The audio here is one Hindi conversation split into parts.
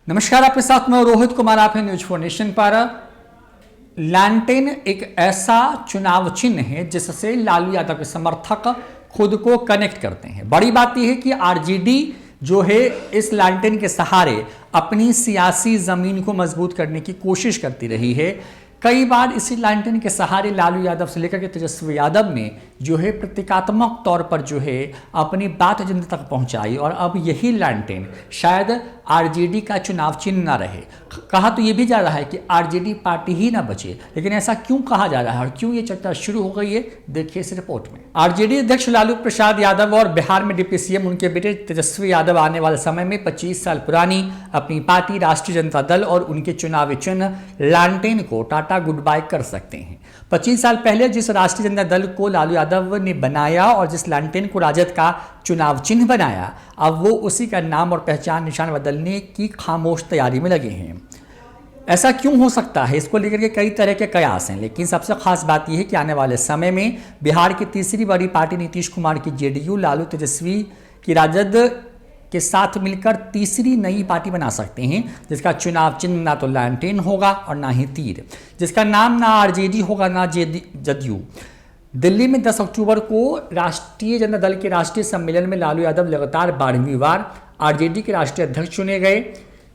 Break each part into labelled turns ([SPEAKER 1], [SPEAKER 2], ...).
[SPEAKER 1] नमस्कार, आपके साथ मैं रोहित कुमार। आप हैं न्यूज 4 नेशन पर। लैंटेन एक ऐसा चुनाव चिन्ह है जिससे लालू यादव के समर्थक खुद को कनेक्ट करते हैं। बड़ी बात यह है कि आरजेडी जो है इस लैंटेन के सहारे अपनी सियासी जमीन को मजबूत करने की कोशिश करती रही है। कई बार इसी लैंटेन के सहारे लालू यादव से लेकर के तेजस्वी यादव ने जो है प्रतीकात्मक तौर पर जो है अपनी बात जनता तक पहुंचाई, और अब यही लैंटेन शायद आरजेडी का चुनाव चिन्ह ना रहे। कहा तो ये भी जा रहा है कि आरजेडी पार्टी ही ना बचे, लेकिन ऐसा क्यों कहा जा रहा है और क्यों ये चर्चा शुरू हो गई है, देखिए इस रिपोर्ट में। आरजेडी अध्यक्ष लालू प्रसाद यादव और बिहार में डिप्टी सीएम उनके बेटे तेजस्वी यादव आने वाले समय में 25 साल पुरानी अपनी पार्टी राष्ट्रीय जनता दल और उनके चुनावी चिन्ह लैंटेन को टाटा गुड बाय कर सकते हैं। 25 साल पहले जिस राष्ट्रीय जनता दल को लालू यादव ने बनाया और जिस लैंटेन को राजद का चुनाव चिन्ह बनाया, अब वो उसी का नाम और पहचान निशान बदलने की खामोश तैयारी में लगे हैं। ऐसा क्यों हो सकता है, इसको लेकर के कई तरह के कयास हैं, लेकिन सबसे खास बात यह है कि आने वाले समय में बिहार की तीसरी बड़ी पार्टी नीतीश कुमार की जेडीयू लालू तेजस्वी की राजद के साथ मिलकर तीसरी नई पार्टी बना सकते हैं, जिसका चुनाव चिन्ह ना तो लैंटेन होगा और ना ही तीर, जिसका नाम ना आरजेडी होगा ना जदयू। दिल्ली में 10 अक्टूबर को राष्ट्रीय जनता दल के राष्ट्रीय सम्मेलन में लालू यादव लगातार 12वीं बार आरजेडी के राष्ट्रीय अध्यक्ष चुने गए।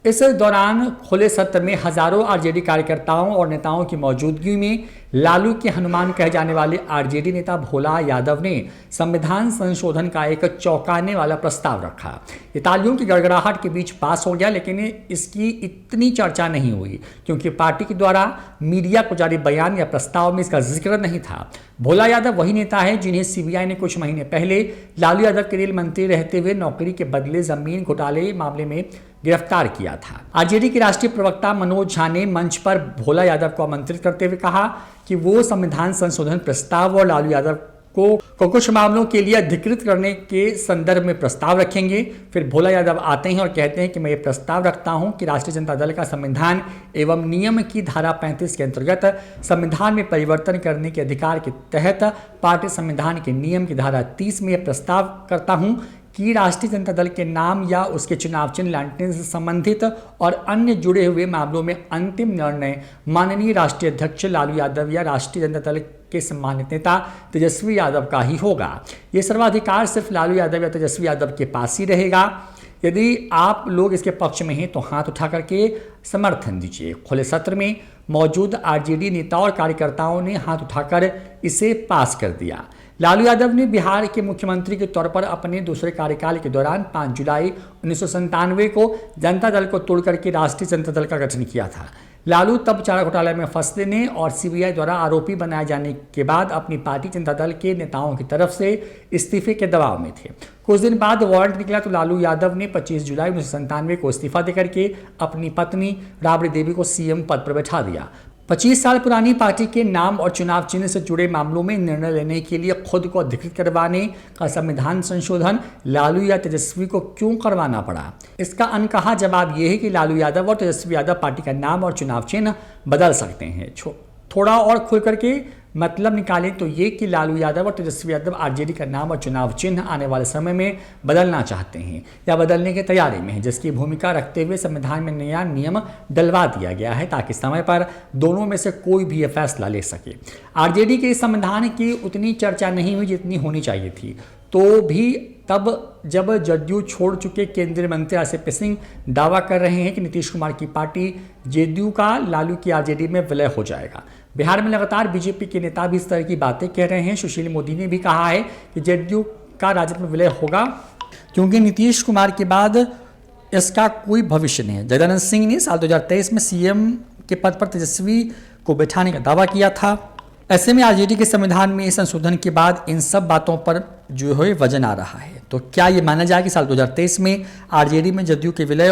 [SPEAKER 1] इस दौरान खुले सत्र में हजारों आरजेडी कार्यकर्ताओं और नेताओं की मौजूदगी में लालू के हनुमान कहे जाने वाले आरजेडी नेता भोला यादव ने संविधान संशोधन का एक चौंकाने वाला प्रस्ताव रखा। ये तालियों की गड़गड़ाहट के बीच पास हो गया, लेकिन इसकी इतनी चर्चा नहीं हुई क्योंकि पार्टी के द्वारा मीडिया को जारी बयान या प्रस्ताव में इसका जिक्र नहीं था। भोला यादव वही नेता है जिन्हें सीबीआई ने कुछ महीने पहले लालू यादव के रेल मंत्री रहते हुए नौकरी के बदले जमीन घोटाले मामले में गिरफ्तार किया था। आरजेडी के राष्ट्रीय प्रवक्ता मनोज झा ने मंच पर भोला यादव को आमंत्रित करते हुए कहा कि वो संविधान संशोधन प्रस्ताव और लालू यादव को कुछ मामलों के लिए अधिकृत करने के संदर्भ में प्रस्ताव रखेंगे। फिर भोला यादव आते हैं और कहते हैं कि मैं ये प्रस्ताव रखता हूं कि राष्ट्रीय जनता दल का संविधान एवं नियम की धारा 35 के अंतर्गत संविधान में परिवर्तन करने के अधिकार के तहत पार्टी संविधान के नियम की धारा 30 में यह प्रस्ताव करता हूं कि राष्ट्रीय जनता दल के नाम या उसके चुनाव चिन्ह लैंटेन से संबंधित और अन्य जुड़े हुए मामलों में अंतिम निर्णय माननीय राष्ट्रीय अध्यक्ष लालू यादव या राष्ट्रीय जनता दल के सम्मानित नेता तेजस्वी यादव का ही होगा। ये सर्वाधिकार सिर्फ लालू यादव या तेजस्वी यादव के पास ही रहेगा। यदि आप लोग इसके पक्ष में हैं तो हाथ उठा करके समर्थन दीजिए। खुले सत्र में मौजूद आरजेडी नेताओं और कार्यकर्ताओं ने हाथ उठाकर इसे पास कर दिया। लालू यादव ने बिहार के मुख्यमंत्री के तौर पर अपने दूसरे कार्यकाल के दौरान 5 जुलाई 1997 को जनता दल को तोड़कर के राष्ट्रीय जनता दल का गठन किया था। लालू तब चारा घोटाले में फंसने और सीबीआई द्वारा आरोपी बनाए जाने के बाद अपनी पार्टी जनता दल के नेताओं की तरफ से इस्तीफे के दबाव में थे। कुछ दिन बाद वारंट निकला तो लालू यादव ने 25 जुलाई 1997 को इस्तीफा देकर के अपनी पत्नी राबड़ी देवी को सीएम पद पर बैठा दिया। 25 साल पुरानी पार्टी के नाम और चुनाव चिन्ह से जुड़े मामलों में निर्णय लेने के लिए खुद को अधिकृत करवाने का संविधान संशोधन लालू या तेजस्वी को क्यों करवाना पड़ा? इसका अनकहा जवाब यह है कि लालू यादव और तेजस्वी यादव पार्टी का नाम और चुनाव चिन्ह बदल सकते हैं। थोड़ा और खुल करके मतलब निकालें तो ये कि लालू यादव और तेजस्वी यादव आरजेडी का नाम और चुनाव चिन्ह आने वाले समय में बदलना चाहते हैं या बदलने की तैयारी में हैं, जिसकी भूमिका रखते हुए संविधान में नया नियम डलवा दिया गया है ताकि समय पर दोनों में से कोई भी यह फैसला ले सके। आरजेडी के इस संविधान की उतनी चर्चा नहीं हुई जितनी होनी चाहिए थी, तो भी तब जब जदयू छोड़ चुके केंद्रीय मंत्री आरसीपी सिंह दावा कर रहे हैं कि नीतीश कुमार की पार्टी जेडीयू का लालू की आरजेडी में विलय हो जाएगा। बिहार में लगातार बीजेपी के नेता भी इस तरह की बातें कह रहे हैं। सुशील मोदी ने भी कहा है कि जेडीयू का राजद में विलय होगा क्योंकि नीतीश कुमार के बाद इसका कोई भविष्य नहीं है। जगदानंद सिंह ने साल 2023 में सीएम के पद पर तेजस्वी को बैठाने का दावा किया था। ऐसे में आरजेडी के संविधान में संशोधन के बाद इन सब बातों पर जो है वजन आ रहा है। तो क्या ये माना जाए कि साल 2023 में आरजेडी में जदयू के विलय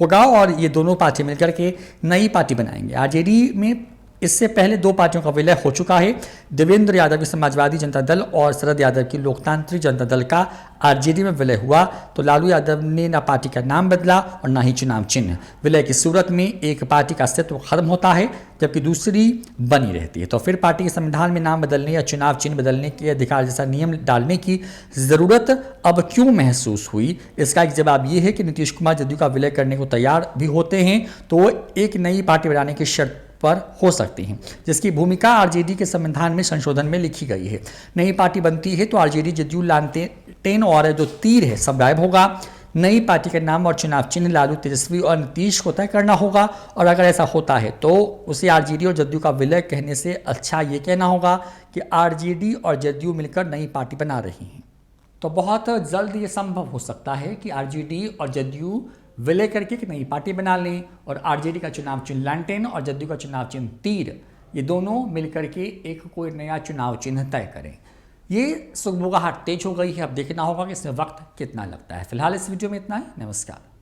[SPEAKER 1] होगा और ये दोनों पार्टी मिलकर के नई पार्टी बनाएंगे? आरजेडी में इससे पहले दो पार्टियों का विलय हो चुका है। देवेंद्र यादव की समाजवादी जनता दल और शरद यादव की लोकतांत्रिक जनता दल का आरजेडी में विलय हुआ तो लालू यादव ने न पार्टी का नाम बदला और न ही चुनाव चिन्ह। विलय की सूरत में एक पार्टी का अस्तित्व खत्म होता है जबकि दूसरी बनी रहती है। तो फिर पार्टी के संविधान में नाम बदलने या चुनाव चिन्ह बदलने के अधिकार जैसा नियम डालने की जरूरत अब क्यों महसूस हुई? इसका एक जवाब यह है कि नीतीश कुमार जदयू का विलय करने को तैयार भी होते हैं तो वो एक नई पार्टी बनाने की शर्त पर हो सकती हैं, जिसकी भूमिका आरजेडी के संविधान में संशोधन में लिखी गई है। नई पार्टी बनती है तो आरजेडी जदयू लालटेन और जो तीर है सब गायब होगा। नई पार्टी का नाम और चुनाव चिन्ह लालू, तेजस्वी और नीतीश को तय करना होगा और अगर ऐसा होता है तो उसे आरजेडी और जदयू का विलय कहने से अच्छा ये कहना होगा कि आरजेडी और जदयू मिलकर नई पार्टी बना रही हैं। तो बहुत जल्द ये संभव हो सकता है कि आरजेडी और जदयू विलय करके एक नई पार्टी बना लें और आरजेडी का चुनाव चिन्ह लालटेन और जदयू का चुनाव चिन्ह तीर, ये दोनों मिलकर के एक कोई नया चुनाव चिन्ह तय करें। ये सुगबुगाहट तेज हो गई है, अब देखना होगा कि इसमें वक्त कितना लगता है। फिलहाल इस वीडियो में इतना ही। नमस्कार।